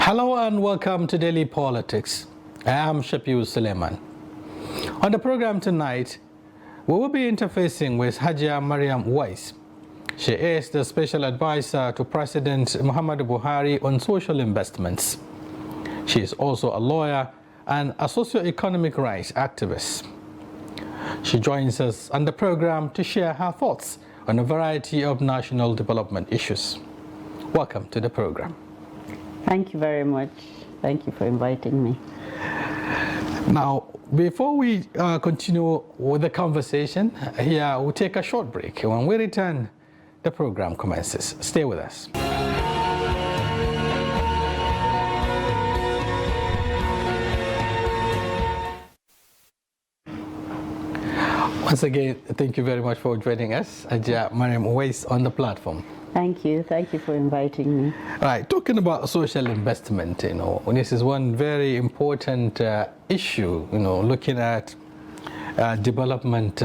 Hello and welcome to Daily Politics. I am Shafiu Suleiman. On the program tonight, we will be interfacing with Hajia Mariam Weiss. She is the special advisor to President Muhammadu Buhari on social investments. She is also a lawyer and a socio-economic rights activist. She joins us on the program to share her thoughts on a variety of national development issues. Welcome to the program. Thank you very much. Thank you for inviting me. Now, before we continue with the conversation, here we'll take a short break. When we return, the program commences. Stay with us. Once again, thank you very much for joining us, Hajia Mariam Weiss, on the platform. Thank you. Thank you for inviting me. All right, talking about social investment, this is one very important issue, looking at development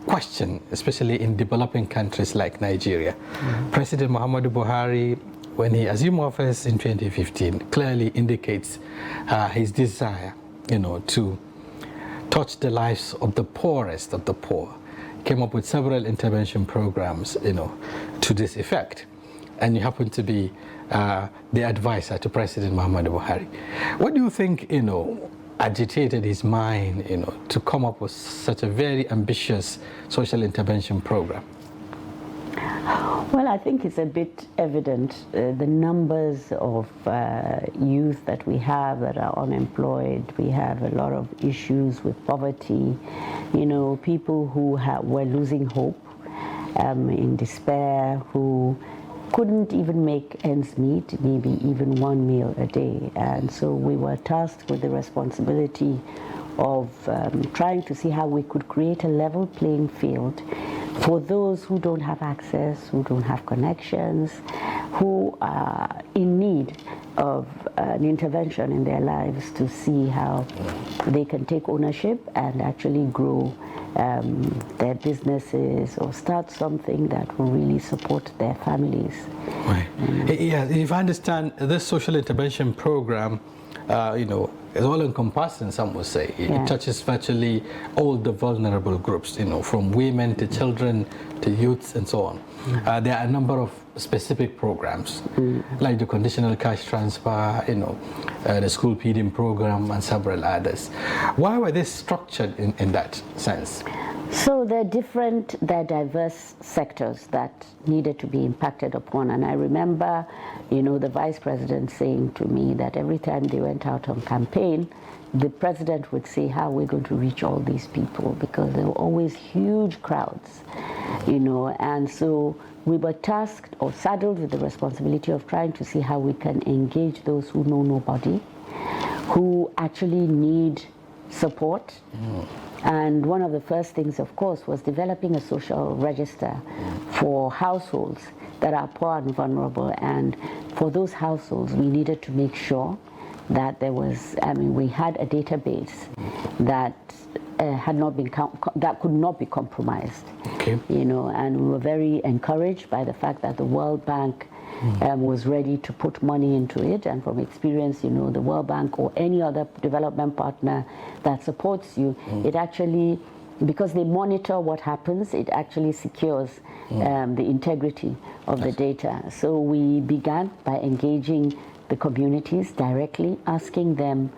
question, especially in developing countries like Nigeria. Mm-hmm. President Muhammadu Buhari, when he assumed office in 2015, clearly indicates his desire, to touch the lives of the poorest of the poor. Came up with several intervention programs, to this effect. And you happen to be the advisor to President Muhammadu Buhari. What do you think, agitated his mind, to come up with such a very ambitious social intervention program? Well, I think it's a bit evident the numbers of youth that we have that are unemployed. We have a lot of issues with poverty. People who were losing hope, in despair, who couldn't even make ends meet, maybe even one meal a day. And so we were tasked with the responsibility of trying to see how we could create a level playing field for those who don't have access, who don't have connections, who are in need of an intervention in their lives to see how they can take ownership and actually grow their businesses or start something that will really support their families. Right. Yeah, if I understand, this social intervention program, is all-encompassing, some would say. It touches virtually all the vulnerable groups, from women to children to youths and so on. There are a number of specific programs, like the conditional cash transfer, the school feeding program, and several others. Why were they structured in that sense? So they're diverse sectors that needed to be impacted upon. And I remember, the vice president saying to me that every time they went out on campaign, the president would say, how are we going to reach all these people? Because there were always huge crowds, and so we were tasked or saddled with the responsibility of trying to see how we can engage those who know nobody, who actually need support. And one of the first things, of course, was developing a social register for households that are poor and vulnerable. And for those households, we needed to make sure that there was, we had a database that had not been that could not be compromised. Okay. And we were very encouraged by the fact that the World Bank was ready to put money into it, and from experience, the World Bank or any other development partner that supports you, it actually, because they monitor what happens, it actually secures the integrity of the data. So we began by engaging the communities directly, asking them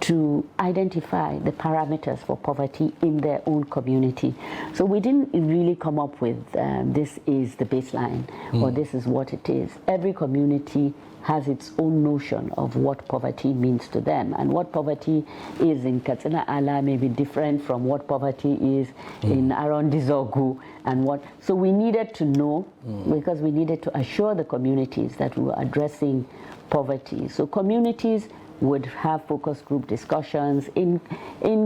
to identify the parameters for poverty in their own community. So we didn't really come up with this is the baseline or this is what it is. Every community has its own notion of what poverty means to them, and what poverty is in Katsina Ala may be different from what poverty is in Arondizogu, and what. So we needed to know because we needed to assure the communities that we were addressing poverty. So communities would have focus group discussions in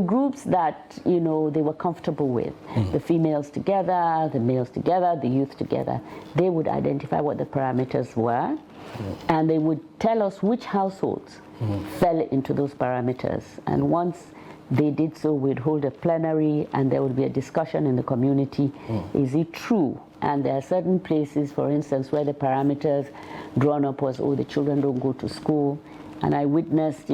groups that they were comfortable with. The females together, the males together, the youth together. They would identify what the parameters were, and they would tell us which households fell into those parameters. And once they did so, we'd hold a plenary and there would be a discussion in the community. Is it true? And there are certain places, for instance, where the parameters drawn up was, the children don't go to school. And I witnessed,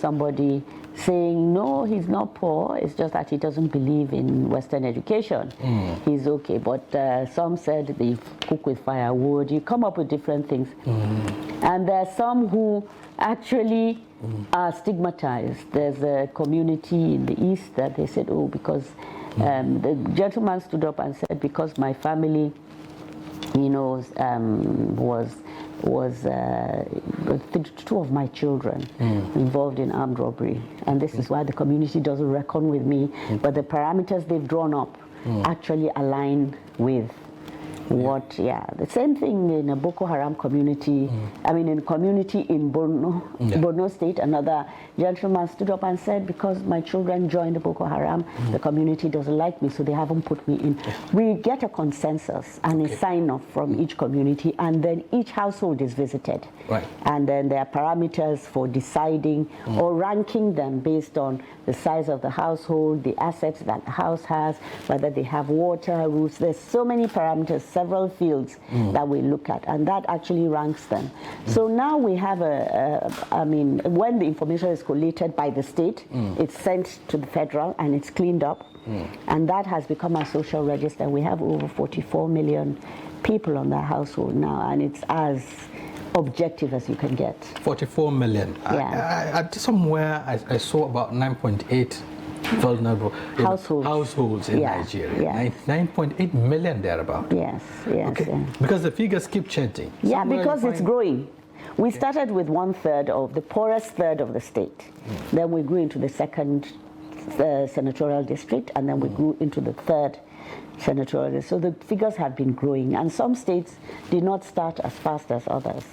somebody saying, no, he's not poor, it's just that he doesn't believe in Western education. He's okay. But some said they cook with firewood. You come up with different things. And there are some who actually are stigmatized. There's a community in the East that they said, oh, because the gentleman stood up and said, because my family, was two of my children involved in armed robbery, and this is why the community doesn't reckon with me, but the parameters they've drawn up actually align with what, the same thing in a Boko Haram community. I mean, in a community in Borno State, another gentleman stood up and said, because my children joined the Boko Haram, the community doesn't like me, so they haven't put me in. We get a consensus and a sign-off from each community, and then each household is visited. Right. And then there are parameters for deciding or ranking them based on the size of the household, the assets that the house has, whether they have water, roofs. There's so many parameters, several fields that we look at, and that actually ranks them. So now we have when the information is collated by the state, it's sent to the federal and it's cleaned up, and that has become our social register. We have over 44 million people on that household now, and it's as objective as you can get. 44 million. Yeah. Somewhere I saw about 9.8 vulnerable households in Nigeria. 9.8 million thereabout. Yes. Okay. Yeah. Because the figures keep changing. Yeah, because it's growing. We started with 1/3 of the poorest third of the state. Then we grew into the second senatorial district, and then we grew into the third senatorial district. So the figures have been growing, and some states did not start as fast as others.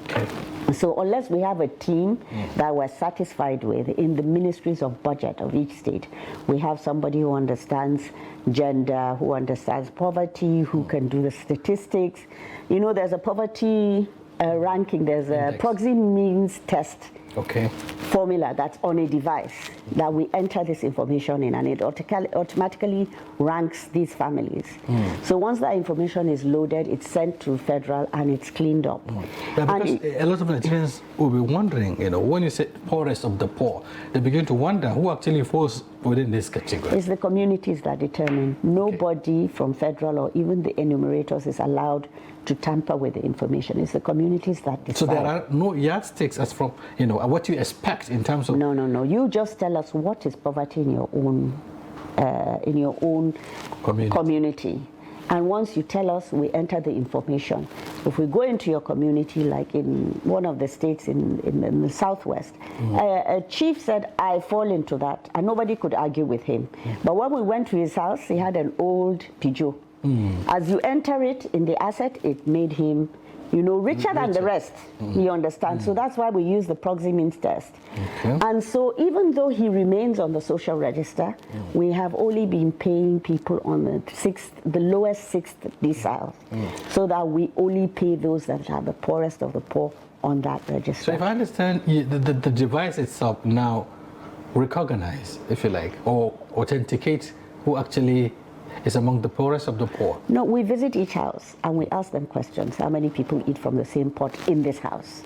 Okay. So unless we have a team that we're satisfied with in the ministries of budget of each state, we have somebody who understands gender, who understands poverty, who can do the statistics. There's a poverty ranking, there's a proxy means test formula that's on a device that we enter this information in, and it automatically ranks these families. So once that information is loaded, it's sent to federal and it's cleaned up. Yeah, because a lot of Nigerians will be wondering, when you say poorest of the poor, they begin to wonder who actually falls within this category. It's the communities that determine. Nobody from federal or even the enumerators is allowed to tamper with the information. It's the communities that decide. So there are no yardsticks as from, what you expect in terms of... No. You just tell us what is poverty in your own community. And once you tell us, we enter the information. If we go into your community, like in one of the states in the southwest, a chief said, I fall into that, and nobody could argue with him. But when we went to his house, he had an old Peugeot. As you enter it in the asset, it made him, richer than the rest. You understand? So that's why we use the proxy means test. And so even though he remains on the social register, we have only been paying people on the lowest sixth decile, so that we only pay those that are the poorest of the poor on that register. So if I understand, the device itself now recognize, if you like, or authenticate who actually is among the poorest of the poor. No, we visit each house and we ask them questions. How many people eat from the same pot in this house?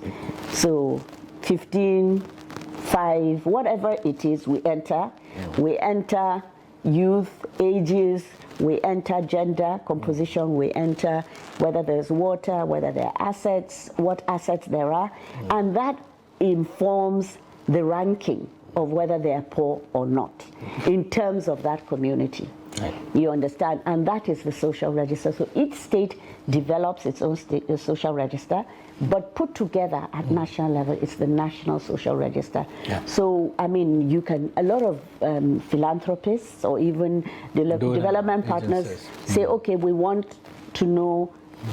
So 15, 5, whatever it is, we enter. We enter youth, ages, we enter gender composition, we enter whether there's water, whether there are assets, what assets there are, and that informs the ranking of whether they are poor or not in terms of that community. Right. You understand? And that is the social register. So each state develops its own social register, but put together at national level, it's the national social register. Yeah. So, a lot of philanthropists or even development partners say, okay, we want to know,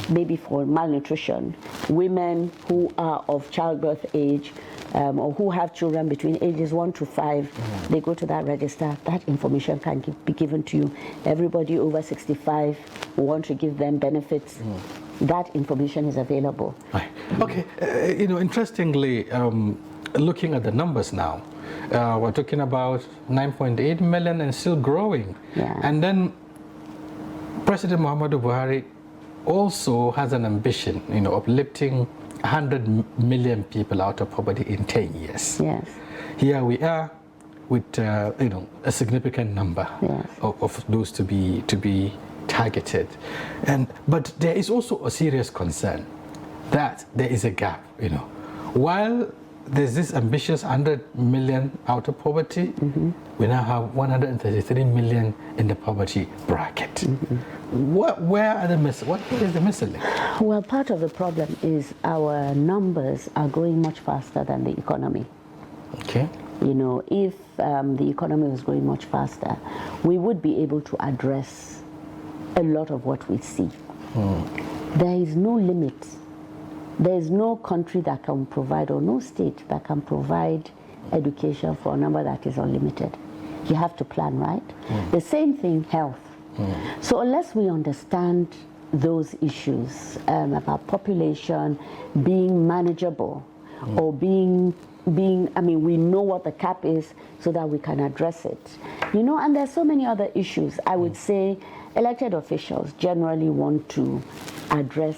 maybe for malnutrition, women who are of childbirth age, or who have children between ages 1 to 5, they go to that register. That information can be given to you. Everybody over 65, we want to give them benefits. That information is available. Right. Okay. Interestingly, looking at the numbers now, we're talking about 9.8 million and still growing. Yeah. And then President Muhammadu Buhari also has an ambition, of lifting 100 million people out of poverty in 10 years. Yes. Here we are with a significant number Yes. of those to be targeted, but there is also a serious concern that there is a gap. While there's this ambitious 100 million out of poverty, we now have 133 million in the poverty bracket. What is the missing link? Well, part of the problem is our numbers are growing much faster than the economy. Okay. If the economy was growing much faster, we would be able to address a lot of what we see. There is no limit. There is no country that can provide, or no state that can provide education for a number that is unlimited. You have to plan, right? The same thing, health. So unless we understand those issues about population being manageable, or being, we know what the cap is so that we can address it. And there's so many other issues. I would say elected officials generally want to address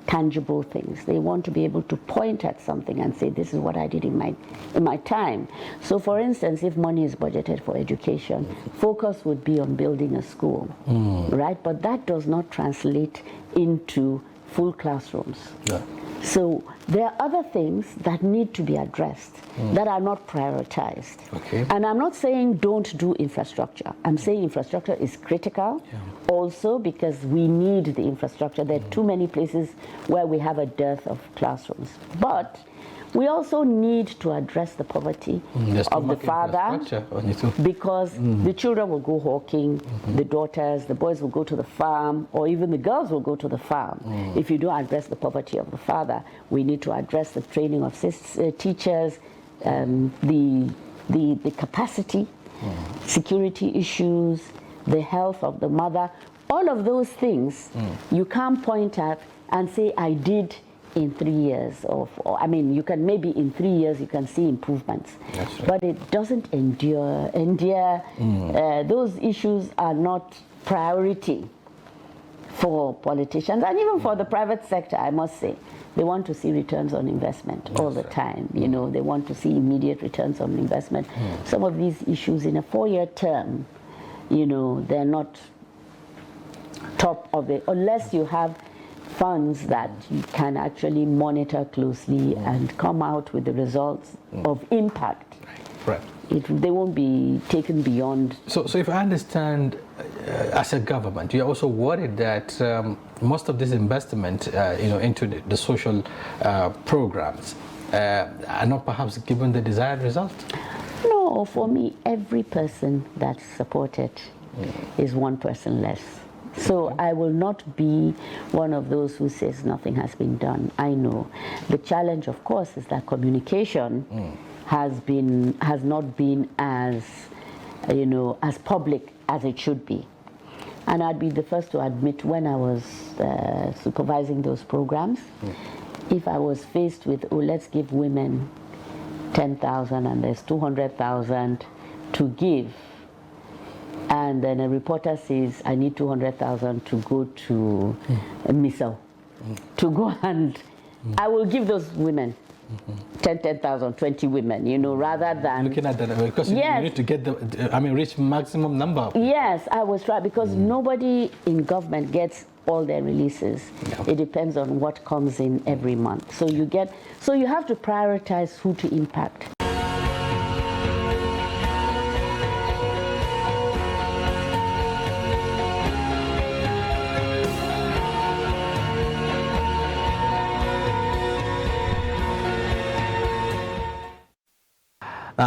tangible things. They want to be able to point at something and say, this is what I did in my time. So for instance, if money is budgeted for education, focus would be on building a school, right? But that does not translate into full classrooms. Yeah. So there are other things that need to be addressed that are not prioritized. Okay. And I'm not saying don't do infrastructure. I'm saying infrastructure is critical also because we need the infrastructure. There are too many places where we have a dearth of classrooms. But we also need to address the poverty of the father, because the children will go hawking, the daughters, the boys will go to the farm, or even the girls will go to the farm. If you don't address the poverty of the father, we need to address the training of teachers, the capacity, security issues, the health of the mother. All of those things you can't point at and say, I did in 3 years, you can maybe in 3 years you can see improvements, right. But it doesn't endure. Those issues are not priority for politicians, and even for the private sector, I must say. They want to see returns on investment all the time. They want to see immediate returns on investment. Some of these issues in a 4-year term, they're not top of it, unless you have funds that you can actually monitor closely and come out with the results of impact. Right. They won't be taken beyond. So if I understand, as a government, you're also worried that most of this investment, into the social programs are not perhaps given the desired result? No, for me, every person that's supported is one person less. So I will not be one of those who says nothing has been done. I know. The challenge, of course, is that communication has not been as, as public as it should be. And I'd be the first to admit, when I was supervising those programs, if I was faced with, let's give women 10,000 and there's 200,000 to give, and then a reporter says, I need 200,000 to go to Misau, to go and, I will give those women 10,000, 20 women, rather than... Looking at that, because you need to get reach maximum number. Yes, I was right, because nobody in government gets all their releases. It depends on what comes in every month. So you have to prioritize who to impact.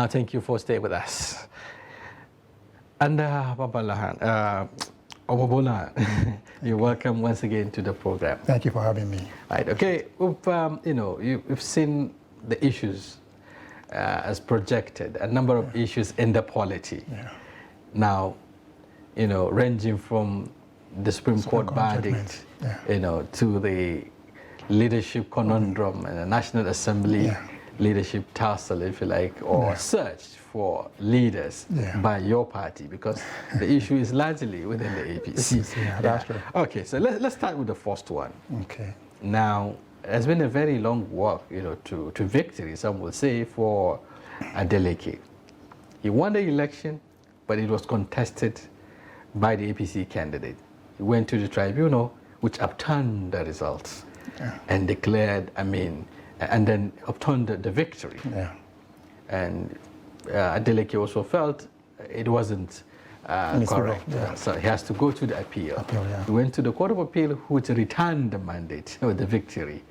Thank you for staying with us. And you're welcome once again to the program. Thank you for having me. Right. Okay. We've seen the issues as projected, a number of issues in the polity. Now, ranging from the Supreme Court verdict, to the leadership conundrum in the National Assembly. Leadership tussle, if you like, or search for leaders by your party, because the issue is largely within the APC. That's true. Okay, so let's start with the first one. Okay. Now, has been a very long walk, to victory, some will say, for Adeleke. He won the election, but it was contested by the APC candidate. He went to the tribunal, which upturned the results and declared, and then upturned the victory. Yeah. And Adeleke also felt it wasn't correct. Yeah. So he has to go to the appeal. Yeah. He went to the Court of Appeal, which returned the mandate or the victory.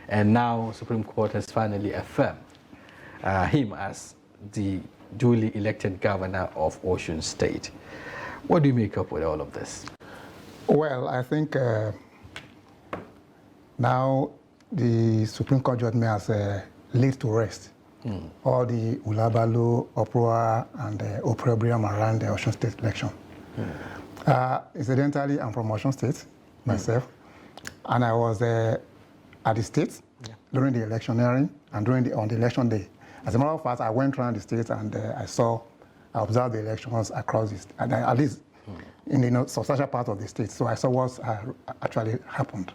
And now Supreme Court has finally affirmed him as the duly elected governor of Osun State. What do you make up with all of this? Well, I think now the Supreme Court judgment has laid to rest all the Ulabalo, uproar, and opprobrium around the Osun State election. Incidentally, I'm from Osun State myself, and I was at the state during the electioneering and on the election day. As a matter of fact, I went around the state and I observed the elections across this, and at least in the substantial part of the state. So I saw what actually happened.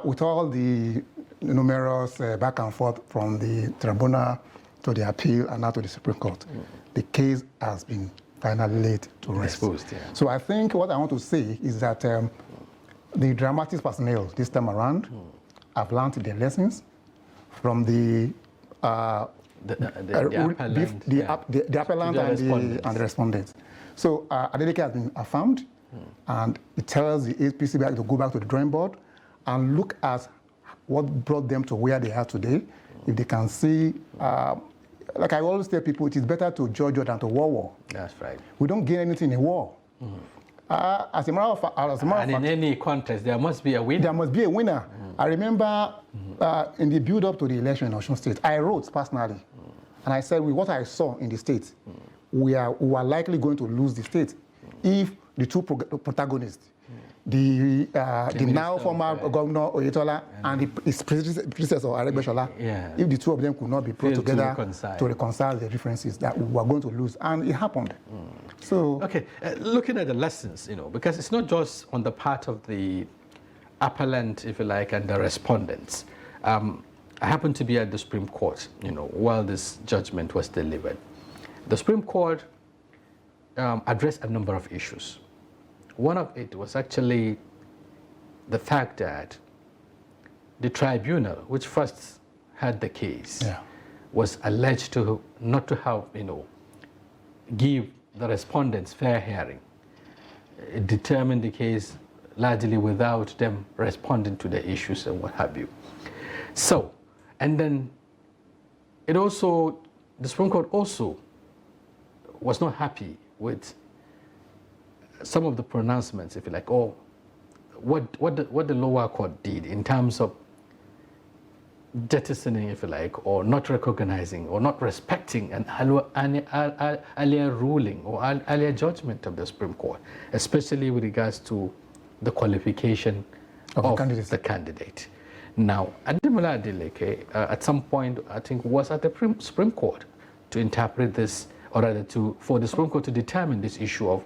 With all the numerous back and forth from the tribunal to the appeal and now to the Supreme Court, the case has been finally laid to rest. So I think what I want to say is that the dramatics personnel this time around have learned their lessons from the appellant and the respondent. So Adeleke has been affirmed, and it tells the APC to go back to the drawing board and look at what brought them to where they are today. If they can see, like I always tell people, it is better to judge than to war. That's right. We don't gain anything in war. As a matter of fact, in any contest, there must be a winner. There must be a winner. I remember in the build-up to the election in Osun State, I wrote personally, and I said, with what I saw in the state, we are likely going to lose the state if the two protagonists, the now former Governor Oyetola and his predecessor Aregbesola, if the two of them could not be brought together to reconcile the differences, that we were going to lose, and it happened. So okay, looking at the lessons, because it's not just on the part of the appellant, if you like, and the respondents. I happened to be at the Supreme Court, while this judgment was delivered. The Supreme Court addressed a number of issues. One of it was actually the fact that the tribunal, which first had the case, was alleged to not to have, give the respondents fair hearing. It determined the case largely without them responding to the issues and what have you. So, and then the Supreme Court also was not happy with some of the pronouncements, if you like, or what the lower court did in terms of jettisoning, if you like, or not recognizing or not respecting an earlier ruling or earlier judgment of the Supreme Court, especially with regards to the qualification of the candidate. Now, Ademola Adeleke, at some point, I think, was at the Supreme Court to interpret this, or rather for the Supreme Court to determine this issue of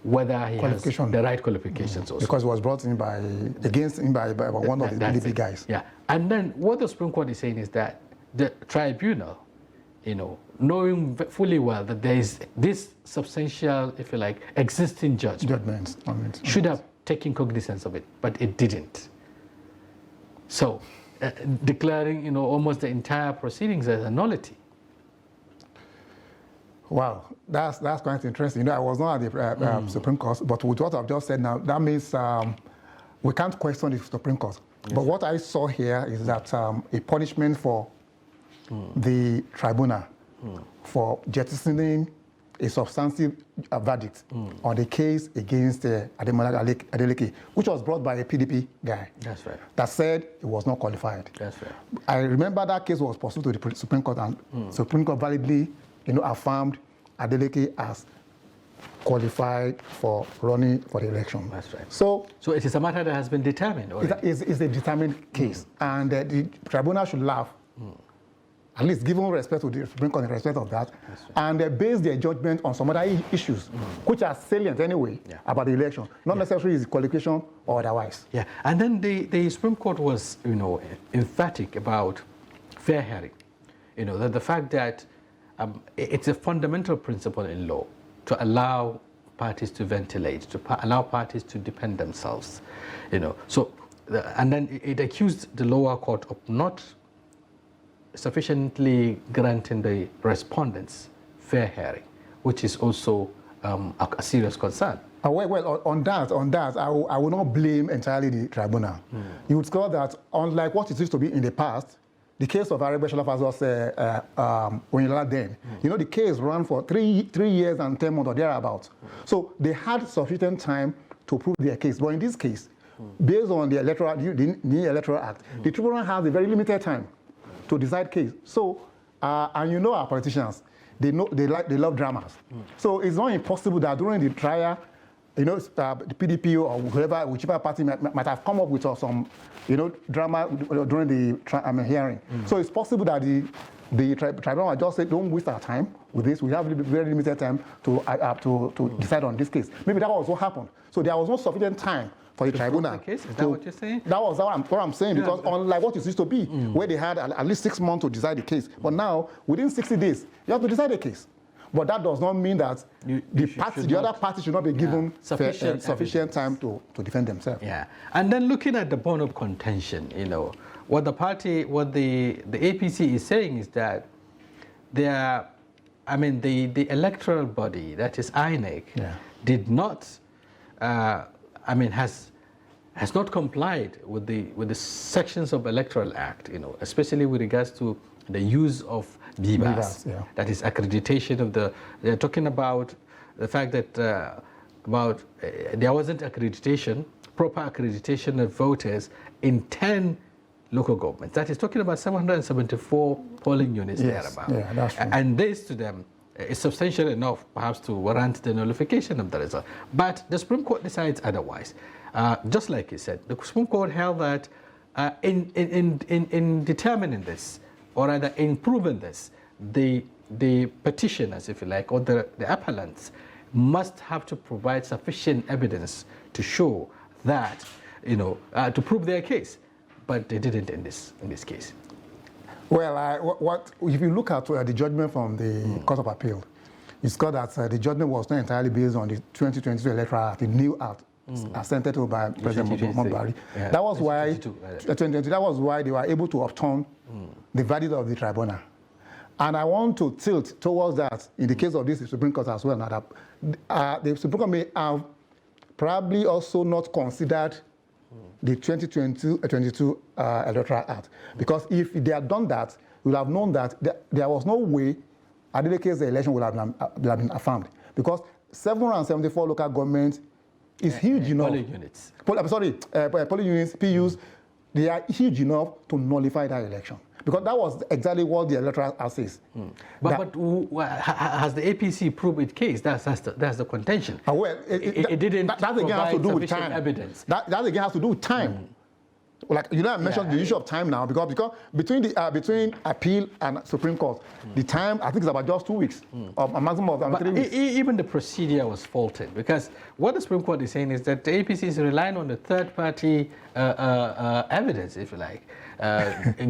whether he has the right qualifications also. Because it was brought in against him by one of the PDP guys. Yeah, and then what the Supreme Court is saying is that the tribunal, knowing fully well that there is this substantial, if you like, existing judgment, should have taken cognizance of it, but it didn't. So, declaring, almost the entire proceedings as a nullity. Wow, that's quite interesting. I was not at the Supreme Court, but with what I've just said now, that means we can't question the Supreme Court. Yes. But what I saw here is that a punishment for the tribunal for jettisoning a substantive verdict on the case against Ademola Adeleke, which was brought by a PDP guy. That's right. That said it was not qualified. That's right. I remember that case was pursued to the Supreme Court, and Supreme Court validly affirmed Adeleke as qualified for running for the election. That's right. So it is a matter that has been determined already. It's a determined case, and the tribunal should laugh at least given respect to the Supreme Court in respect of that, and they base their judgment on some other issues, which are salient anyway about the election, not necessarily its qualification or otherwise. Yeah, and then the Supreme Court was, emphatic about fair hearing. That the fact that it's a fundamental principle in law to allow parties to ventilate, to allow parties to defend themselves. So, and then it accused the lower court of not sufficiently granting the respondents fair hearing, which is also a serious concern. Well, on that, I will not blame entirely the tribunal. You would score that, unlike what it used to be in the past, the case of Arabeshala versus Oyinlola then, the case ran for 3 years and 10 months or thereabouts. So they had sufficient time to prove their case. But in this case, based on the new Electoral Act, the tribunal has a very limited time to decide case. So, and our politicians, they love dramas. So it's not impossible that during the trial, the PDP or whichever party might have come up with some, drama during the hearing. So it's possible that the tribunal just said, don't waste our time with this. We have very limited time to decide on this case. Maybe that was what happened. So there was not sufficient time for the tribunal. The case? Is that what you're saying? That was what I'm saying, because unlike what it used to be, where they had at least 6 months to decide the case, but now within 60 days you have to decide the case. But that does not mean that the other party should not be given sufficient time to defend themselves. Yeah, and then looking at the bone of contention, what the APC is saying is that the electoral body, that is INEC, did not, has not complied with the sections of Electoral Act, especially with regards to the use of BVAS, that is accreditation of they're talking about the fact that there wasn't proper accreditation of voters in 10 local governments. That is talking about 774 polling units thereabout. Yeah, that's true. And this to them is substantial enough perhaps to warrant the nullification of the result. But the Supreme Court decides otherwise. Just like you said, the Supreme Court held that in determining this, or rather in proving this, the petitioners, if you like, or the appellants must have to provide sufficient evidence to show that, to prove their case. But they didn't in this case. Well, if you look at the judgment from the Court of Appeal, it's got that the judgment was not entirely based on the 2022 Electoral Act, the new act assented to by President Muhammadu Buhari. Yeah. That was why 2022. That was why they were able to overturn the verdict of the tribunal. And I want to tilt towards that in the case of this Supreme Court as well. Now that the Supreme Court may have probably also not considered the 2022 Electoral Act, because if they had done that, we would have known that there was no way Adeleke's election would have been affirmed, because 774 local governments is huge enough. Polling units. Polling units, PUs, they are huge enough to nullify that election. Because that was exactly what the Electoral Act says. But has the APC proved its case? That's the contention. It didn't that again has to do with time. Evidence. That again has to do with time. Like I mentioned the issue of time now, because between appeal and Supreme Court, the time I think is about just 2 weeks, or a maximum of 3 weeks. Even the procedure was faulted, because what the Supreme Court is saying is that the APC is relying on the third-party evidence, if you like,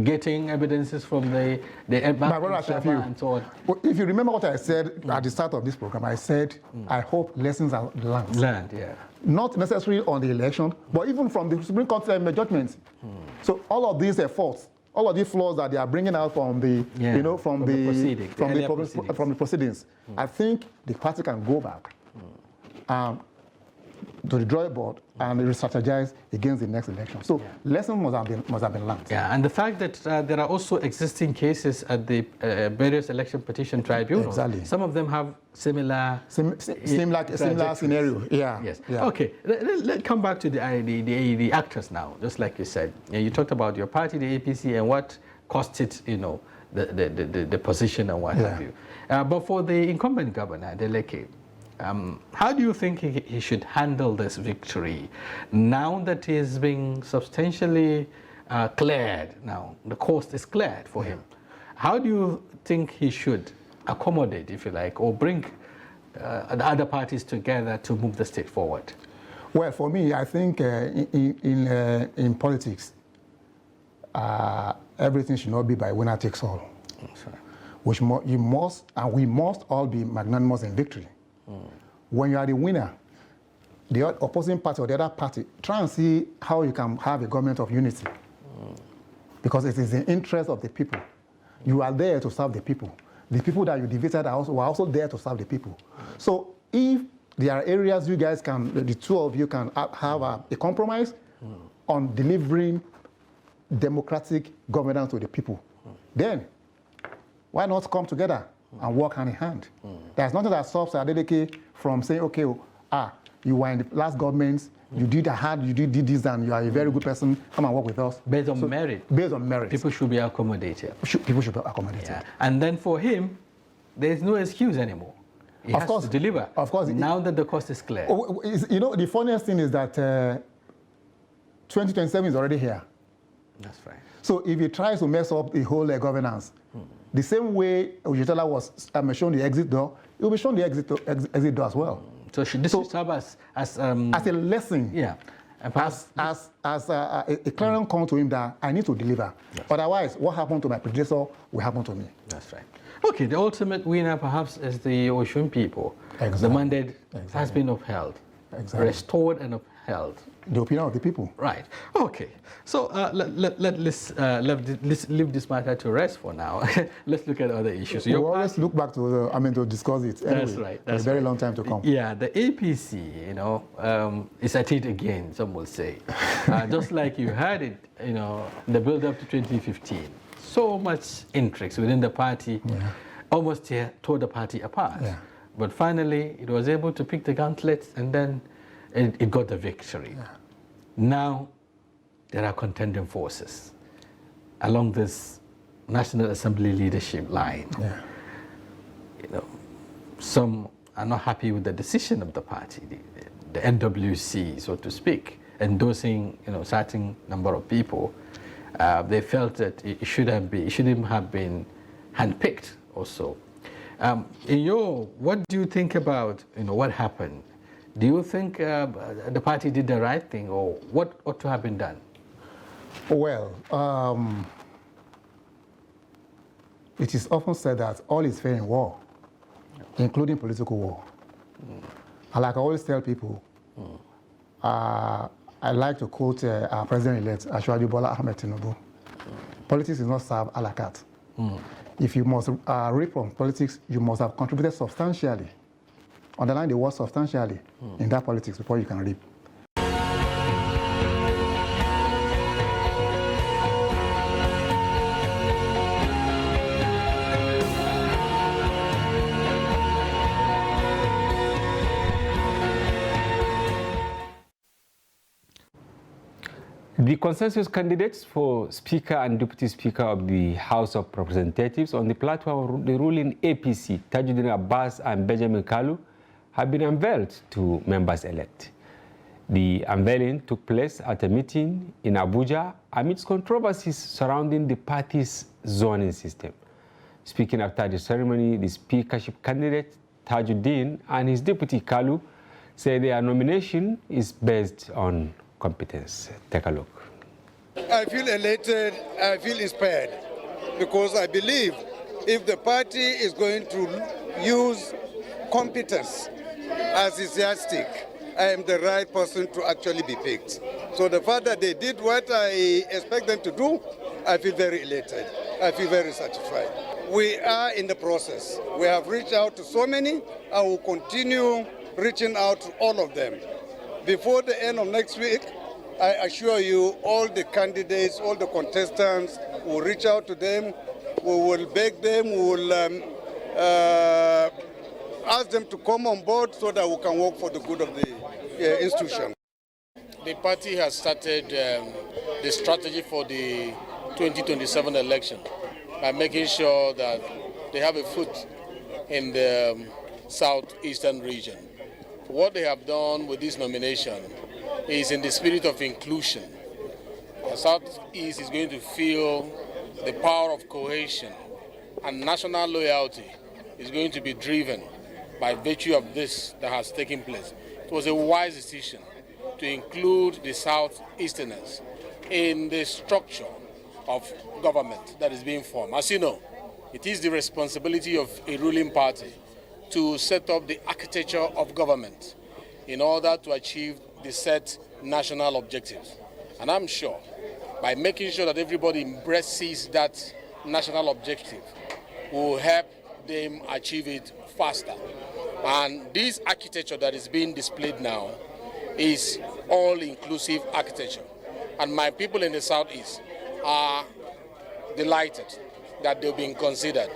getting evidences from the and so on. Well, if you remember what I said at the start of this program, I said I hope lessons are learned. Not necessarily on the election, but even from the Supreme Court judgments. So all of these faults, all of these flaws that they are bringing out from the proceedings, I think the party can go back to the drawing board and re-strategize against the next election. So lessons must have been learned. Yeah, and the fact that there are also existing cases at the various election petition tribunals. Exactly. Some of them have similar scenario. Yeah. Yes. Yeah. Okay. Let's come back to the actors now. Just like you said, you talked about your party, the APC, and what cost it, the position and what have you. But for the incumbent governor, Adeleke, how do you think he should handle this victory now that he is being substantially cleared? Now the coast is cleared for him. How do you think he should accommodate, if you like, or bring the other parties together to move the state forward? Well, for me, I think in politics, everything should not be by winner takes all. Which we must all be magnanimous in victory. When you are the winner, the opposing party or the other party, try and see how you can have a government of unity. Because it is in the interest of the people. You are there to serve the people. The people that you defeated are also there to serve the people. So if there are areas you guys can, the two of you can have a compromise on delivering democratic governance to the people, then why not come together and work hand in hand? There's nothing that stops Adeleke from saying, okay, you were in the last government, you did this, and you are a very good person, come and work with us. Based on merit. Based on merit. People should be accommodated. People should be accommodated. Yeah. And then for him, there's no excuse anymore. He has to deliver. Of course. Now that the cost is clear. You know, the funniest thing is that 2027 is already here. That's right. So if he tries to mess up the whole governance, the same way Oyetola was shown the exit door, he will be shown the exit door as well. So should this serve as a lesson? Yeah. As a clarion call to him that I need to deliver. Yes. Otherwise, what happened to my predecessor will happen to me. That's right. Okay, the ultimate winner perhaps is the Oshun people. Exactly. The mandate has been upheld, restored and upheld. The opinion of the people. Right. Okay. So let's leave this matter to rest for now. Let's look at other issues. We always look back to to discuss it. Anyway, that's right. That's a very long time to come. Yeah, the APC, is at it again, some will say. Just like you had it, the build-up to 2015. So much intrigues within the party, almost tore the party apart. Yeah. But finally, it was able to pick the gauntlets, and then it got the victory. Yeah. Now, there are contending forces along this National Assembly leadership line. Yeah. Some are not happy with the decision of the party, the NWC, so to speak, endorsing certain number of people. They felt that it shouldn't have been handpicked also. What do you think about what happened? Do you think the party did the right thing, or what ought to have been done? Well, it is often said that all is fair in war, including political war. And like I always tell people, I like to quote our president-elect, Asiwaju Bola Ahmed Tinubu. Politics is not served a la carte. If you must reap from politics, you must have contributed substantially. Underline the word substantially in that politics before you can reap. The consensus candidates for Speaker and Deputy Speaker of the House of Representatives on the platform of the ruling APC, Tajuddin Abbas and Benjamin Kalu, have been unveiled to members-elect. The unveiling took place at a meeting in Abuja amidst controversies surrounding the party's zoning system. Speaking after the ceremony, the speakership candidate, Tajuddin, and his deputy, Kalu, say their nomination is based on competence. Take a look. I feel elated, I feel inspired, because I believe if the party is going to use competence as its yardstick, I am the right person to actually be picked. So the fact that they did what I expect them to do, I feel very elated. I feel very satisfied. We are in the process. We have reached out to so many, and will continue reaching out to all of them. Before the end of next week, I assure you, all the candidates, all the contestants, will reach out to them, we will beg them, we will ask them to come on board so that we can work for the good of the institution. The party has started the strategy for the 2027 election by making sure that they have a foot in the southeastern region. What they have done with this nomination is in the spirit of inclusion. The Southeast is going to feel the power of cohesion and national loyalty is going to be driven by virtue of this that has taken place. It was a wise decision to include the Southeasterners in the structure of government that is being formed. As you know, it is the responsibility of a ruling party to set up the architecture of government in order to achieve the set national objectives. And I'm sure by making sure that everybody embraces that national objective will help them achieve it faster. And this architecture that is being displayed now is all-inclusive architecture. And my people in the Southeast are delighted that they're being considered.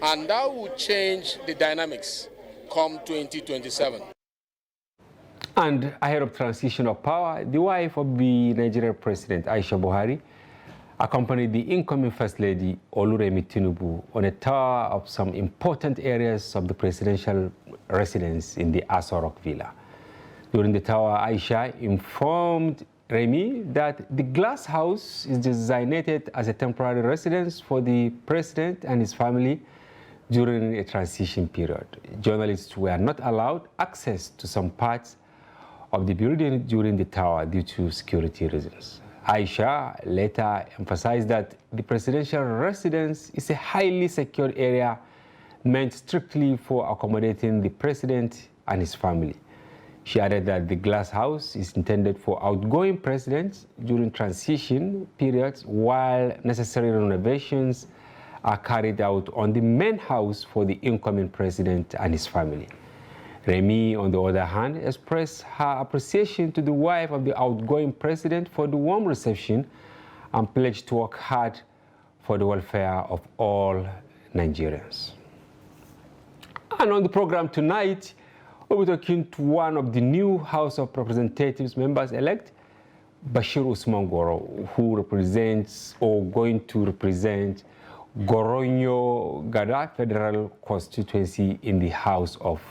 And that will change the dynamics come 2027. And ahead of transition of power, the wife of the Nigerian President, Aisha Buhari, accompanied the incoming First Lady, Oluremi Tinubu, on a tour of some important areas of the presidential residence in the Aso Rock Villa. During the tour, Aisha informed Remi that the glass house is designated as a temporary residence for the president and his family during a transition period. Journalists were not allowed access to some parts of the building during the tour due to security reasons. Aisha later emphasized that the presidential residence is a highly secured area meant strictly for accommodating the president and his family. She added that the glass house is intended for outgoing presidents during transition periods, while necessary renovations are carried out on the main house for the incoming president and his family. Remi, on the other hand, expressed her appreciation to the wife of the outgoing president for the warm reception and pledged to work hard for the welfare of all Nigerians. And on the program tonight, we'll be talking to one of the new House of Representatives members-elect, Bashir Usman Goro, who represents or going to represent Goronyo Gada Federal Constituency in the House of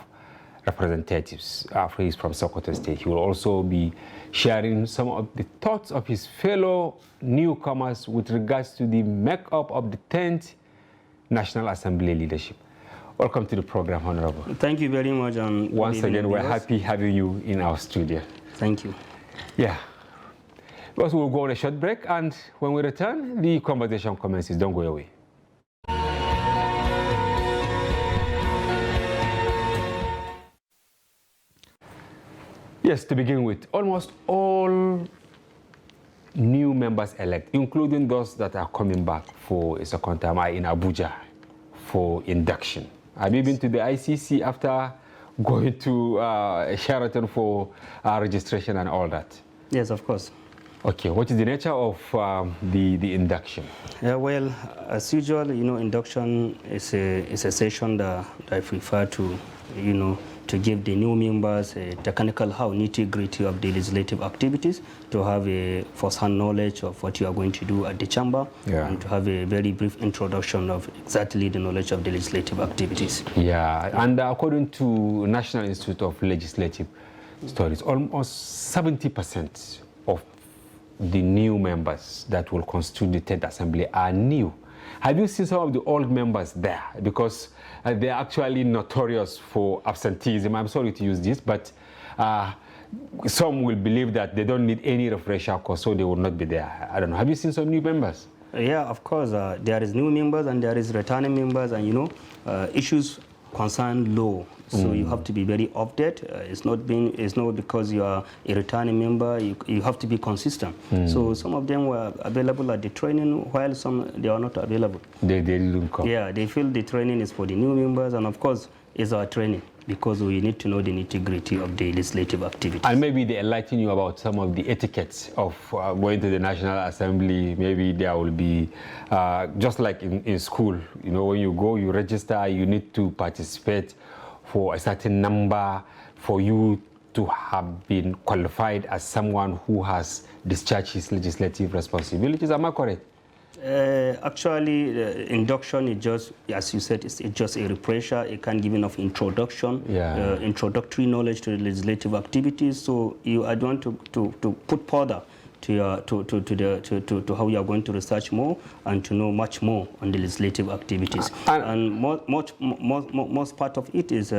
Representatives. He's from Sokoto State. He will also be sharing some of the thoughts of his fellow newcomers with regards to the makeup of the 10th National Assembly leadership. Welcome to the program, Honorable. Thank you very much. And once again, we're happy having you in our studio. Thank you. Yeah. Because we'll go on a short break, and when we return, the conversation commences. Don't go away. Yes, to begin with, almost all new members-elect, including those that are coming back for a second time, are in Abuja for induction. Have you been to the ICC after going to Sheraton for registration and all that? Yes, of course. Okay, what is the nature of the induction? Well, as usual, induction is a session that I prefer to, to give the new members a technical nitty-gritty of the legislative activities, to have a first-hand knowledge of what you are going to do at the chamber, and to have a very brief introduction of exactly the knowledge of the legislative activities. Yeah, and according to National Institute of Legislative Studies, almost 70% of the new members that will constitute the 10th Assembly are new. Have you seen some of the old members there? Because they are actually notorious for absenteeism. I'm sorry to use this, but some will believe that they don't need any refresher course, so they will not be there. I don't know. Have you seen some new members? Yeah, of course. There is new members and there is returning members, and issues concern law. So you have to be very updated. It's not because you are a returning member. You have to be consistent. So some of them were available at the training, while some they are not available. They didn't come. Yeah, they feel the training is for the new members, and of course, it's our training because we need to know the nitty-gritty of the legislative activities. And maybe they enlighten you about some of the etiquettes of going to the National Assembly. Maybe there will be, just like in school, when you go, you register, you need to participate for a certain number for you to have been qualified as someone who has discharged his legislative responsibilities. Am I correct? Actually, induction is just, as you said, it's just a refresher. It can give enough introduction, introductory knowledge to the legislative activities. So I want to put further to how you are going to research more and to know much more on the legislative activities. And most part of it is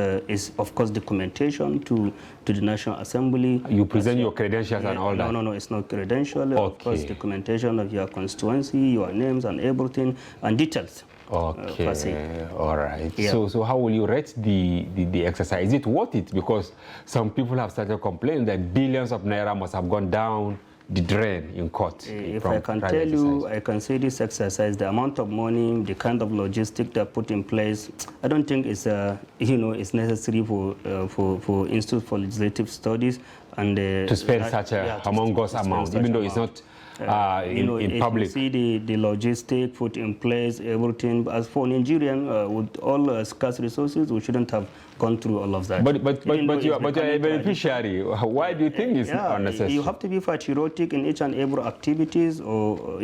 of course documentation to the National Assembly. You present your credentials and all that? No, it's not credential. Okay. Of course, documentation of your constituency, your names and everything, and details. Okay, all right. Yeah. So how will you rate the exercise? Is it worth it? Because some people have started complaining that billions of naira must have gone down the drain in court. If I can tell you, I can say this exercise, the amount of money, the kind of logistic they put in place, I don't think it's it's necessary for Institute for Legislative Studies and to spend such a humongous amount, even though it's not in public. You see the logistic put in place, everything. As for Nigerian, with all scarce resources, we shouldn't have gone through all of that. But you're a beneficiary. Why do you think it's unnecessary? You have to be patriotic in each and every activities or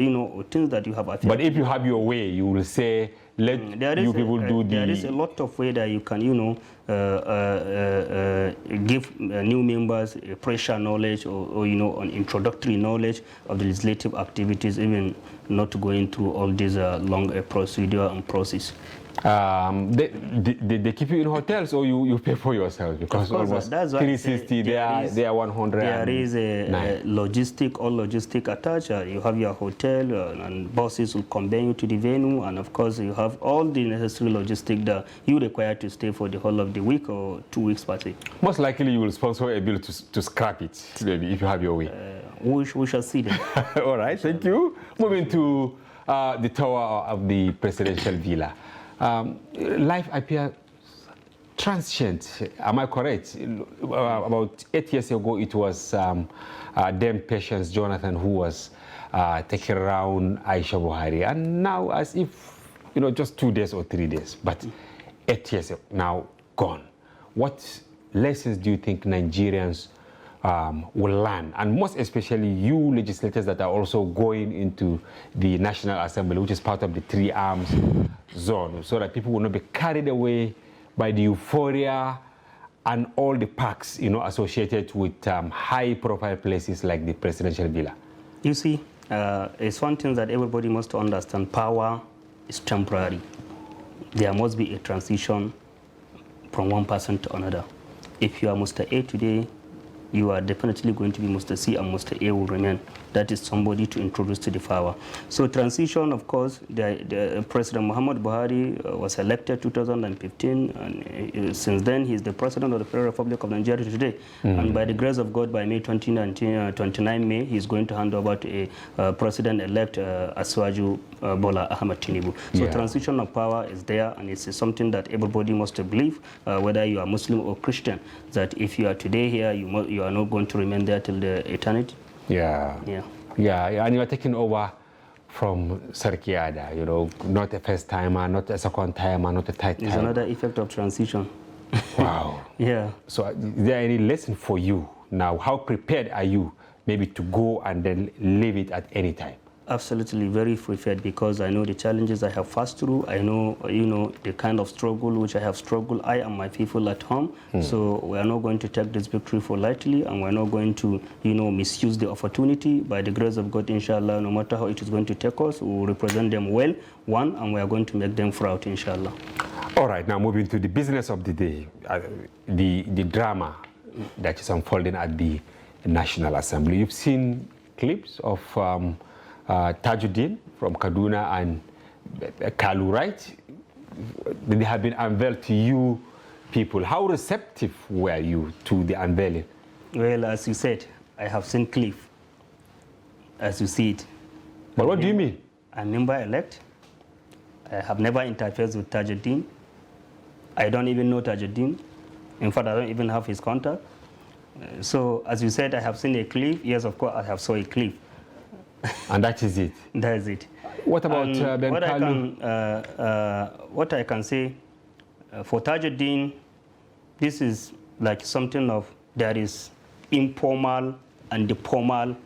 things that you have affected. But if you have your way, you will say, let you people do the... There is a lot of way that you can, give new members pressure knowledge or an introductory knowledge of the legislative activities, even not going through all these long procedure and process. They keep you in hotels or you pay for yourself? Because almost 360, they are 100. There is a logistic, all logistic attached. You have your hotel and buses will convey you to the venue, and of course you have all the necessary logistic that you require to stay for the whole of the week or 2 weeks per se. Most likely you will sponsor a bill to scrap it, maybe, if you have your way. We shall see then. All right, thank you. Moving to the tower of the presidential villa. Life appears transient. Am I correct? About 8 years ago, it was then Patience Jonathan who was taking around Aisha Buhari, and now, as if just 2 days or 3 days, but 8 years now gone. What lessons do you think Nigerians will learn, and most especially you legislators that are also going into the National Assembly, which is part of the 3 arms zone, so that people will not be carried away by the euphoria and all the perks associated with high-profile places like the presidential villa? You see, it's one thing that everybody must understand. Power is temporary. There must be a transition from one person to another. If you are Mr. A today, you are definitely going to be Mr. C, and Mr. A will remain. That is somebody to introduce to the power. So transition, of course, the President Muhammad Buhari was elected 2015, and since then he's the President of the Federal Republic of Nigeria today. And by the grace of God, by May 29 May, he's going to hand over to a President-elect Asiwaju Bola Ahmed Tinubu. So transition of power is there, and it's something that everybody must believe, whether you are Muslim or Christian, that if you are today here, you are not going to remain there till the eternity. Yeah, and you are taking over from Sarkiada, not a first timer, not a second timer, not a third timer. It's another effect of transition. Wow. Yeah. So is there any lesson for you now? How prepared are you maybe to go and then leave it at any time? Absolutely, very prepared, because I know the challenges I have passed through. I know, the kind of struggle which I have struggled, I and my people at home. So we are not going to take this victory for lightly, and we're not going to, misuse the opportunity. By the grace of God, inshallah, no matter how it is going to take us, we will represent them well, and we are going to make them proud, inshallah. All right, now moving to the business of the day, the drama that is unfolding at the National Assembly. You've seen clips of Tajuddin from Kaduna and Kalu, right? They have been unveiled to you people. How receptive were you to the unveiling? Well, as you said, I have seen clip, as you see it. But what do you mean? I'm member-elect. I have never interfered with Tajuddin. I don't even know Tajuddin. In fact, I don't even have his contact. So, as you said, I have seen a clip. Yes, of course, I have saw a clip. And that is it? That is it. What about Ben Kalu? What I can say, for Tajuddin, this is like something of, there is informal and the formal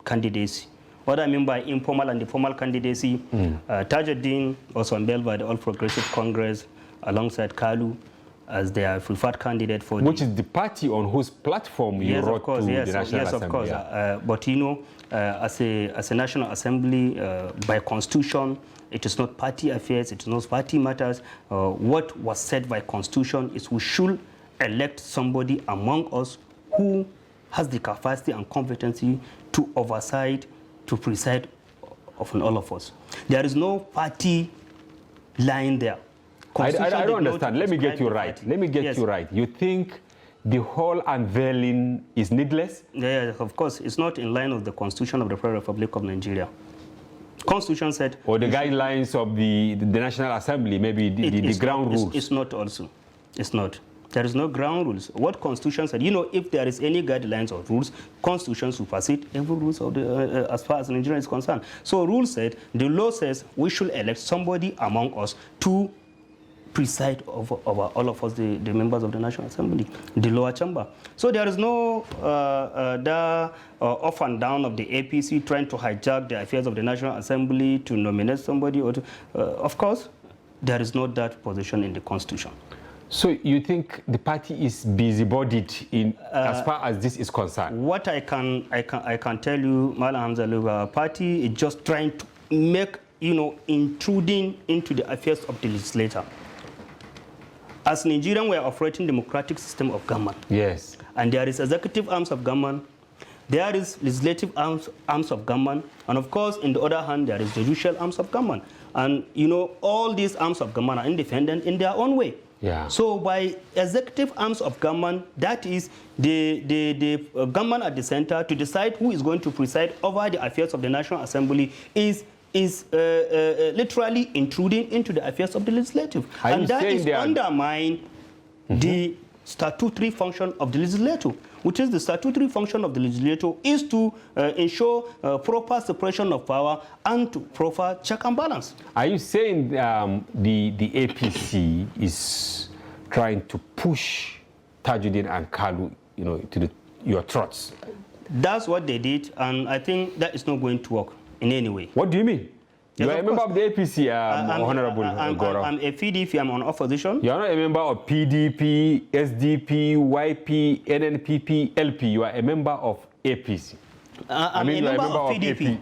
candidacy. What I mean by informal and the formal candidacy, Tajuddin was unveiled by the All Progressive Congress alongside Kalu, as their preferred candidate for which is the party on whose platform you wrote to the National Assembly. Yes, of course. But you know, as a National Assembly, by Constitution, it is not party affairs, it is not party matters. What was said by Constitution is we should elect somebody among us who has the capacity and competency to oversight, to preside over all of us. There is no party line there. I don't understand. Let me get you right. Let me get you right. You think the whole unveiling is needless? Yeah, of course. It's not in line with the Constitution of the Federal Republic of Nigeria. Constitution said... Or the guidelines of the National Assembly, maybe the ground rules. It's not also. It's not. There is no ground rules. What Constitution said, you know, if there is any guidelines or rules, Constitution supersede every rules of the, as far as Nigeria is concerned. So rule said, the law says we should elect somebody among us to preside over all of us, the members of the National Assembly, the lower chamber. So there is no up and down of the APC trying to hijack the affairs of the National Assembly to nominate somebody. Or to, of course, there is not that position in the Constitution. So you think the party is busybodied in as far as this is concerned? What I can tell you, Malam Hamza, party is just trying to make, you know, intruding into the affairs of the legislature. As Nigerian, we are operating democratic system of government. Yes. And there is executive arms of government, there is legislative arms of government, and of course, in the other hand, there is judicial arms of government. And, you know, all these arms of government are independent in their own way. Yeah. So by executive arms of government, that is the government at the center to decide who is going to preside over the affairs of the National Assembly is literally intruding into the affairs of the legislative. And that is undermine the statutory function of the legislature, which is the statutory function of the legislature is to ensure proper separation of power and to proper check and balance. Are you saying the APC is trying to push Tajuddin and Kalu, you know, to your throats? That's what they did, and I think that is not going to work in any way. What do you mean? Yes, you are a member of the APC, Honorable Goro. I'm a PDP, I'm on opposition. You are not a member of PDP, SDP, YP, NNPP, LP. You are a member of APC. I'm a member of PDP.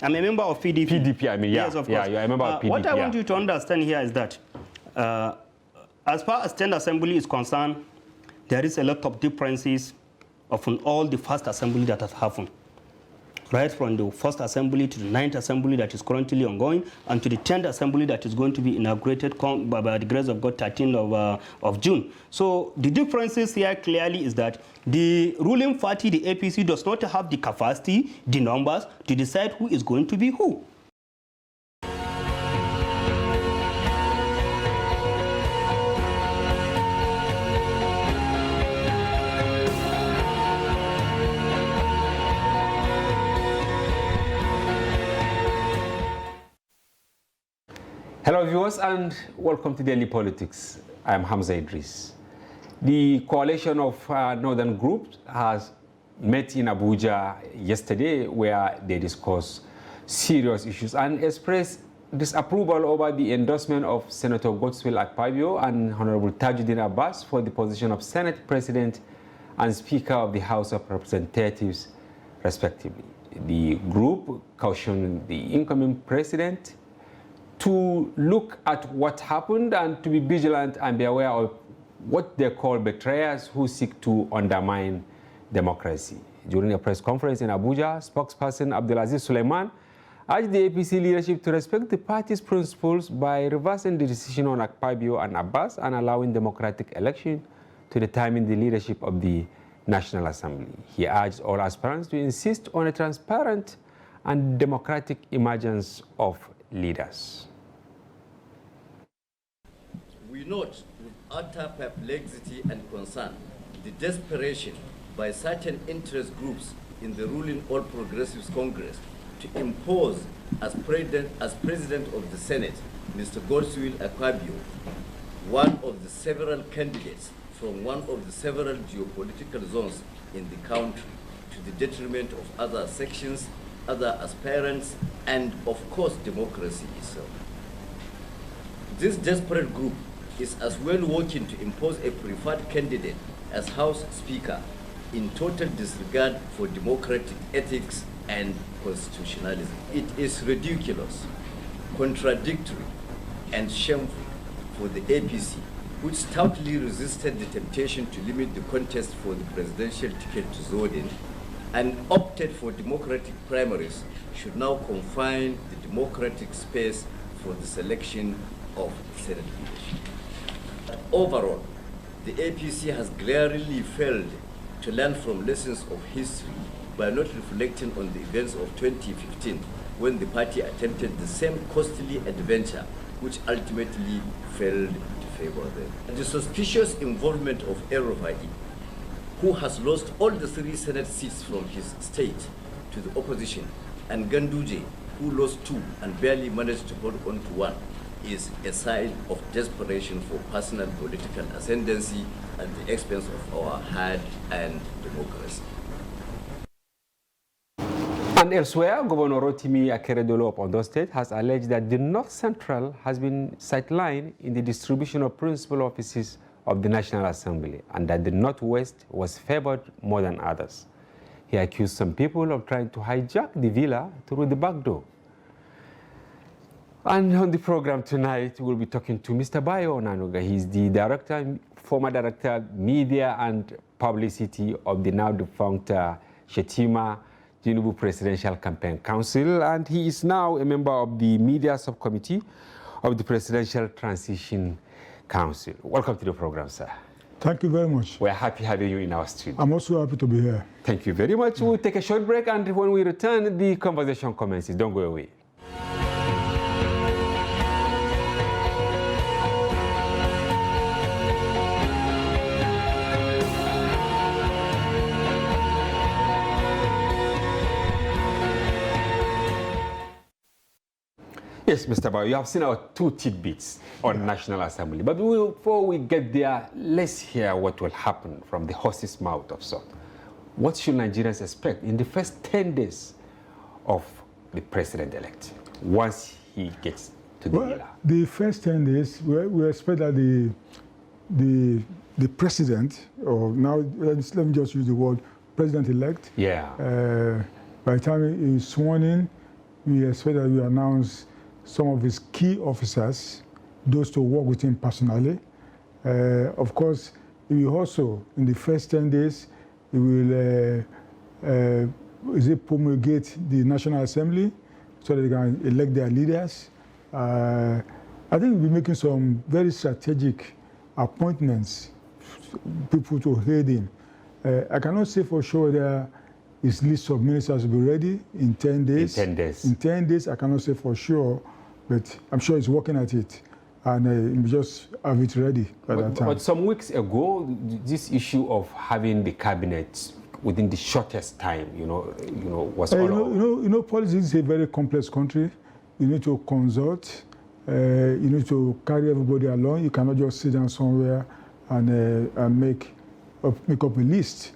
I'm a member of PDP. PDP, I mean, yeah. Yes, of course. Yeah, you are a member of PDP. What I want you to understand here is that as far as 10th Assembly is concerned, there is a lot of differences of all the first assembly that has happened. Right from the first assembly to the 9th assembly that is currently ongoing, and to the 10th assembly that is going to be inaugurated by the grace of God 13th of June. So the differences here clearly is that the ruling party, the APC, does not have the capacity, the numbers, to decide who is going to be who. Hello viewers and welcome to Daily Politics. I am Hamza Idris. The coalition of northern groups has met in Abuja yesterday where they discussed serious issues and expressed disapproval over the endorsement of Senator Godswill Akpabio and Honorable Tajuddin Abbas for the position of Senate President and Speaker of the House of Representatives, respectively. The group cautioned the incoming president to look at what happened and to be vigilant and be aware of what they call betrayers who seek to undermine democracy. During a press conference in Abuja, spokesperson Abdulaziz Suleiman urged the APC leadership to respect the party's principles by reversing the decision on Akpabio and Abbas and allowing democratic election to determine the leadership of the National Assembly. He urged all aspirants to insist on a transparent and democratic emergence of leaders. We note with utter perplexity and concern the desperation by certain interest groups in the ruling All Progressives Congress to impose as President of the Senate, Mr. Godswill Akpabio, one of the several candidates from one of the several geopolitical zones in the country, to the detriment of other sections, other aspirants, and of course democracy itself. This desperate group is as well working to impose a preferred candidate as House Speaker in total disregard for democratic ethics and constitutionalism. It is ridiculous, contradictory, and shameful for the APC, which stoutly resisted the temptation to limit the contest for the presidential ticket to Zodin and opted for democratic primaries, should now confine the democratic space for the selection of Senate leadership. Overall, the APC has glaringly failed to learn from lessons of history by not reflecting on the events of 2015, when the party attempted the same costly adventure, which ultimately failed to favor them. The suspicious involvement of El-Rufai, who has lost all the 3 Senate seats from his state to the opposition, and Ganduje, who lost 2 and barely managed to hold on to 1, is a sign of desperation for personal political ascendancy at the expense of our hard-earned democracy. And elsewhere, Governor Rotimi Akeredolu of Ondo State has alleged that the North Central has been sidelined in the distribution of principal offices of the National Assembly, and that the Northwest was favored more than others. He accused some people of trying to hijack the villa through the back door. And on the program tonight, we'll be talking to Mr. Bayo Onanuga. He's the former director, media and publicity of the now defunct Shetima Tinubu Presidential Campaign Council, and he is now a member of the media subcommittee of the Presidential Transition Council. Welcome to the program, sir. Thank you very much. We're happy having you in our studio. I'm also happy to be here. Thank you very much. We'll take a short break, and when we return, the conversation commences. Don't go away. Yes, Mr. Bayo, you have seen our 2 tidbits on National Assembly. But before we get there, let's hear what will happen from the horse's mouth of sort. What should Nigerians expect in the first 10 days of the president-elect once he gets to the villa? The first 10 days, we expect that the president, or now let me just use the word president-elect. Yeah. By the time he is sworn in, we expect that we announce some of his key officers, those to work with him personally. Of course, he will also, in the first 10 days, he will promulgate the National Assembly so that they can elect their leaders. I think we'll be making some very strategic appointments, people to aid him. I cannot say for sure that his list of ministers will be ready in 10 days. In 10 days. In 10 days, I cannot say for sure, but I'm sure he's working at it, and we'll just have it ready by that time. But some weeks ago, this issue of having the cabinet within the shortest time, was all politics is a very complex country. You need to consult. You need to carry everybody along. You cannot just sit down somewhere and make up a list.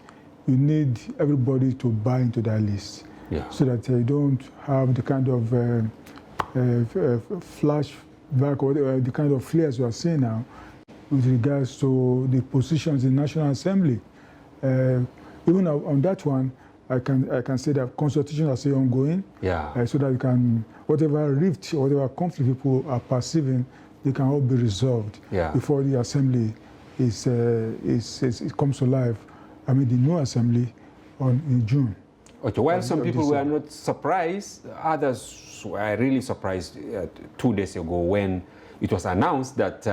You need everybody to buy into that list, so that you don't have the kind of flashback or the kind of flares we are seeing now with regards to the positions in the National Assembly. Even on that one, I can say that consultations are still ongoing. So that we can, whatever rift or whatever conflict people are perceiving, they can all be resolved before the assembly it comes to life. I mean, the new assembly in June. Okay, while some people were not surprised, others were really surprised 2 days ago when it was announced that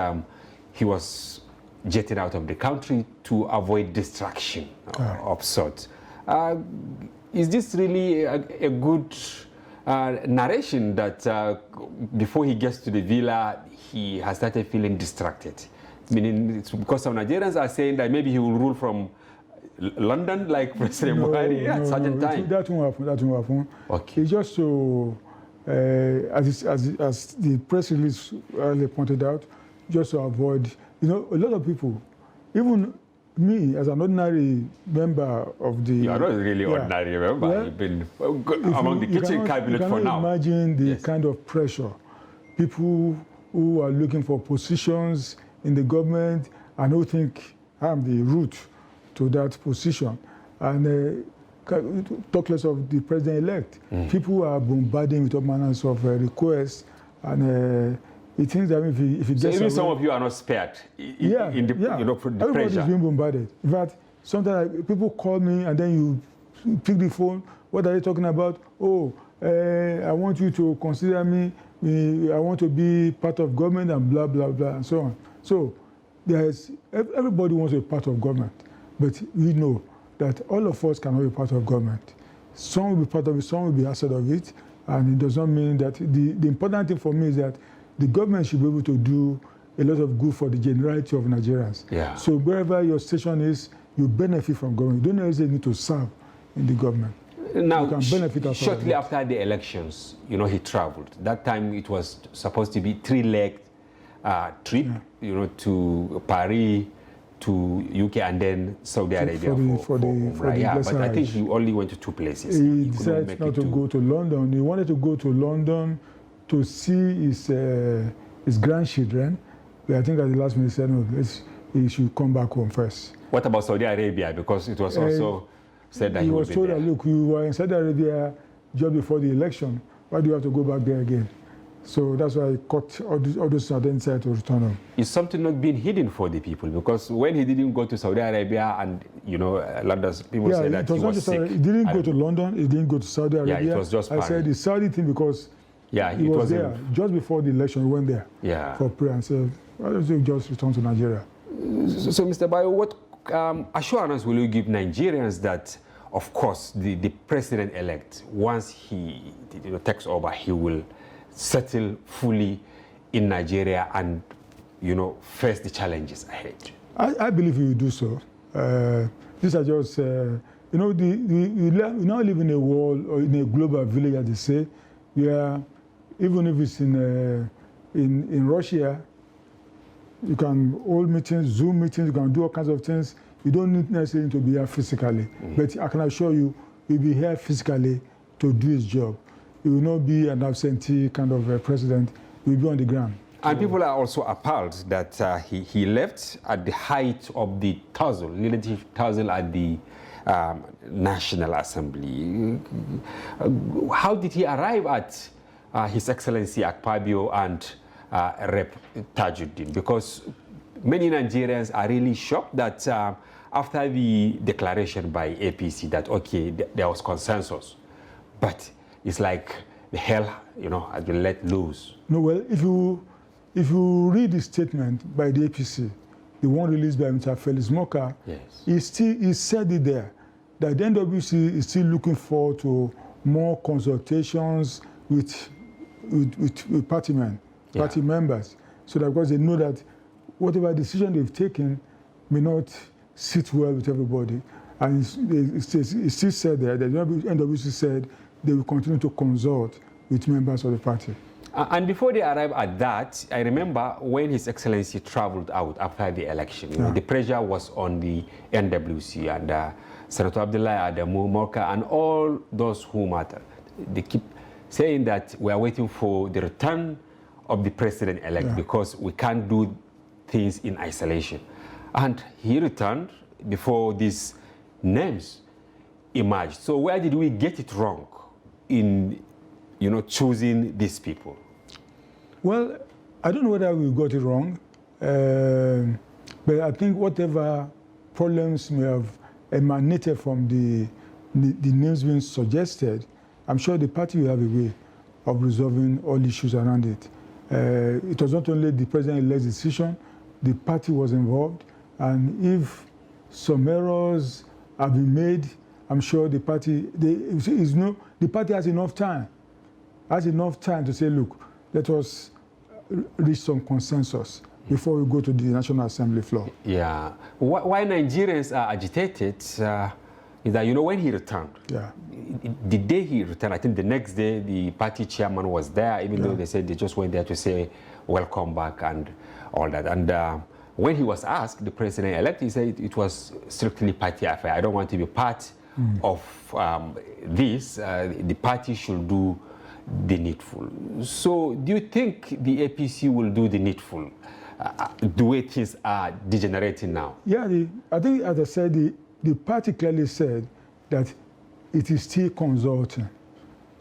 he was jetted out of the country to avoid distraction of sorts. Is this really a good narration that before he gets to the villa, he has started feeling distracted? Meaning, it's because some Nigerians are saying that maybe he will rule from London like President Buhari at certain time. That won't happen. Okay. It's just to, as the press release earlier pointed out, just to avoid, a lot of people, even me as an ordinary member of the... You are not really ordinary member. Well, you've been among the kitchen cabinet for now. You cannot imagine the kind of pressure. People who are looking for positions in the government, I don't think I'm the root to that position. And talk less of the president-elect. People are bombarding with all manners of requests, and it seems that if he so gets even away, some of you are not spared in the, you know, the everybody's pressure. being bombarded. In fact, sometimes people call me and then you pick the phone. What are they talking about? Oh, I want you to consider me. I want to be part of government and blah, blah, blah, and so on. So everybody wants to be part of government. But we know that all of us cannot be part of government. Some will be part of it, some will be outside of it. And it does not mean that the important thing for me is that the government should be able to do a lot of good for the generality of Nigerians. Yeah. So wherever your station is, you benefit from government. You don't necessarily need to serve in the government. Now, you can benefit out shortly of after the elections, you know, he traveled. That time it was supposed to be 3-leg trip, you know, to Paris, to UK, and then Saudi Arabia for the yeah, but I think he only went to 2 places. He decided not to go to London. He wanted to go to London to see his grandchildren. But I think at the last minute he said, no, he should come back home first. What about Saudi Arabia? Because it was also said that he was told that, look, you were in Saudi Arabia just before the election. Why do you have to go back there again? So that's why I cut all those and then decided to return home. Is something not being hidden for the people? Because when he didn't go to Saudi Arabia and, you know, London, people say that he was sick. He didn't go to London, he didn't go to Saudi Arabia. Yeah, it was just I said the Saudi thing because he was there. Just before the election, he went there for prayer and said, why don't you just return to Nigeria? So, Mr. Bayo, what assurance will you give Nigerians that, of course, the president-elect, once he takes over, he will settle fully in Nigeria and, you know, face the challenges ahead? I believe he will do so. These are just, you know, we now live in a world or in a global village, as they say, where even if it's in Russia, you can hold meetings, Zoom meetings, you can do all kinds of things. You don't need necessarily to be here physically. But I can assure you, he'll be here physically to do his job. He will not be an absentee kind of president. He will be on the ground. And people are also appalled that he left at the height of the tussle, relative tussle at the National Assembly. How did he arrive at His Excellency Akpabio and Rep Tajuddin? Because many Nigerians are really shocked that after the declaration by APC that, okay, there was consensus, but it's like the hell, you know, has been let loose. No, well, if you read the statement by the APC, the one released by Mr. Felix Moka, he said it there, that the NWC is still looking forward to more consultations with party members, so that because they know that whatever decision they've taken may not sit well with everybody. And it still said there that the NWC said they will continue to consult with members of the party. And before they arrive at that, I remember when His Excellency traveled out after the election, you know, the pressure was on the NWC and Senator Abdullahi Adamu, Morka, and all those who matter. They keep saying that we are waiting for the return of the president-elect because we can't do things in isolation. And he returned before these names emerged. So where did we get it wrong in, you know, choosing these people? Well, I don't know whether we got it wrong, but I think whatever problems may have emanated from the names being suggested, I'm sure the party will have a way of resolving all issues around it. It was not only the president-elect's decision, the party was involved, and if some errors have been made, I'm sure the party, the party has enough time to say, look, let us reach some consensus before we go to the National Assembly floor. Yeah. Why Nigerians are agitated is that, you know, when he returned, the day he returned, I think the next day the party chairman was there, even though they said they just went there to say, welcome back and all that. And when he was asked, the president-elect, he said it was strictly party affair. I don't want to be part of this. The party should do the needful. So do you think the APC will do the needful the way things are degenerating now? Yeah, I think, as I said, the party clearly said that it is still consulting.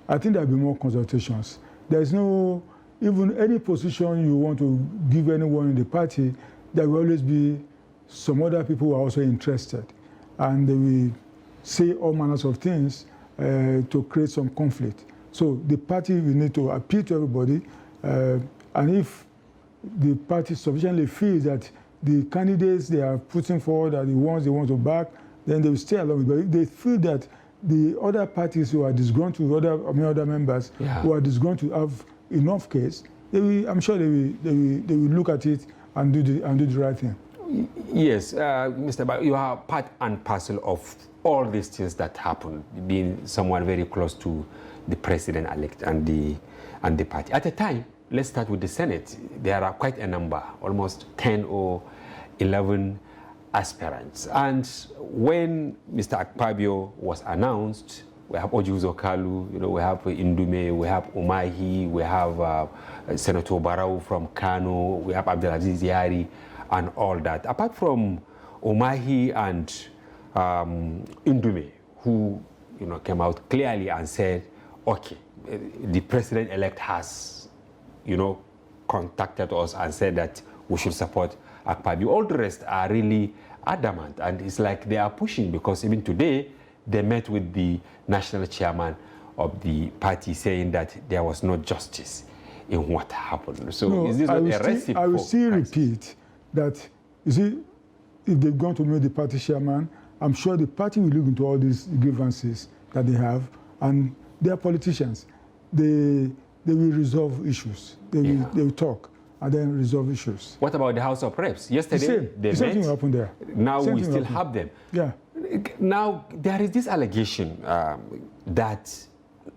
I think there will be more consultations. There's no, even any position you want to give anyone in the party, there will always be some other people who are also interested. And they will say all manners of things to create some conflict. So the party will need to appeal to everybody. And if the party sufficiently feels that the candidates they are putting forward are the ones they want to back, then they will stay along. But if they feel that the other parties who are disgruntled, other members who are disgruntled have enough case, they will, I'm sure they will look at it and do the right thing. Yes, Mr. Ba, you are part and parcel of all these things that happen, being someone very close to the president-elect and the party. At the time, let's start with the Senate. There are quite a number, almost 10 or 11 aspirants. And when Mr. Akpabio was announced, we have Ojuzo Kalu, we have Indume, we have Umahi, we have Senator Barau from Kano, we have Abdelaziz Yari, and all that. Apart from Umahi and Indume, who came out clearly and said, okay, the president-elect has contacted us and said that we should support Akpabio. All the rest are really adamant, and it's like they are pushing, because even today they met with the national chairman of the party saying that there was no justice in what happened. So no, is this not a recipe? I will still repeat that, you see, if they're going to meet the party chairman, I'm sure the party will look into all these grievances that they have, and they are politicians. They will resolve issues. They will talk and then resolve issues. What about the House of Reps? Yesterday they met. Same thing happened there. Now we still have them. Yeah. Now there is this allegation that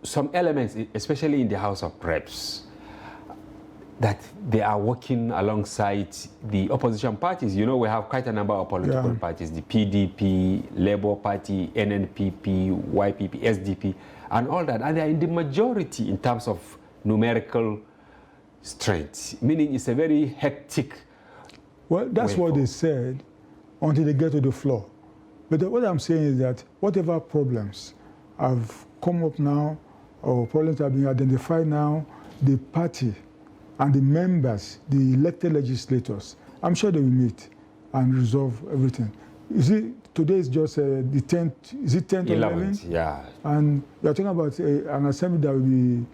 some elements, especially in the House of Reps, that they are working alongside the opposition parties. We have quite a number of political parties, the PDP, Labour Party, NNPP, YPP, SDP, and all that. And they are in the majority in terms of numerical strength, meaning it's a very hectic. Well, that's what they said until they get to the floor. But what I'm saying is that whatever problems have come up now, or problems have been identified now, the party and the members, the elected legislators, I'm sure they will meet and resolve everything. You see, today is just the 10th, is it 10th or 11th? Yeah. And we are talking about an assembly that will be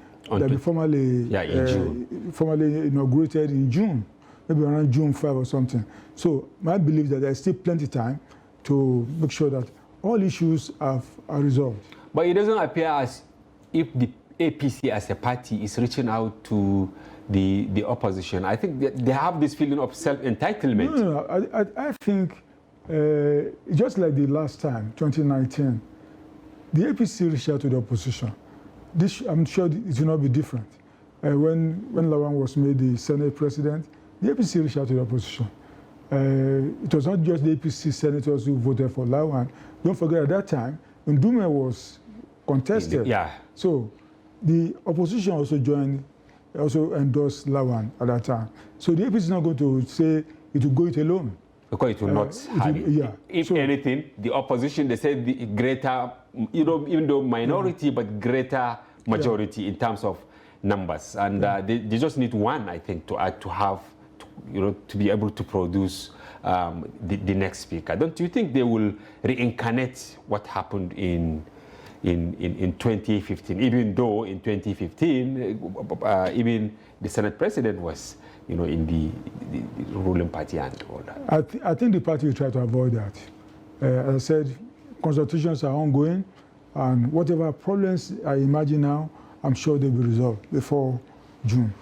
formally inaugurated in June, maybe around June 5 or something. So my belief is that there's still plenty of time to make sure that all issues are resolved. But it doesn't appear as if the APC as a party is reaching out to the opposition. I think they have this feeling of self-entitlement. No, I think just like the last time, 2019, the APC reached out to the opposition. This, I'm sure it will not be different. When Lawan was made the Senate president, the APC reached out to the opposition. It was not just the APC senators who voted for Lawan. Don't forget, at that time, Ndume was contested. Yeah. So the opposition also endorsed Lawan at that time. So the APC is not going to say it will go it alone. Because it will not have it. Yeah. If anything, the opposition, they said the greater, even though minority, but greater majority in terms of numbers. And they just need one, I think, to be able to produce the next speaker. Don't you think they will reincarnate what happened in 2015, even though in 2015, even the Senate president was, in the ruling party and all that? I think the party will try to avoid that. As I said, consultations are ongoing, and whatever problems I imagine now, I'm sure they'll be resolved before June.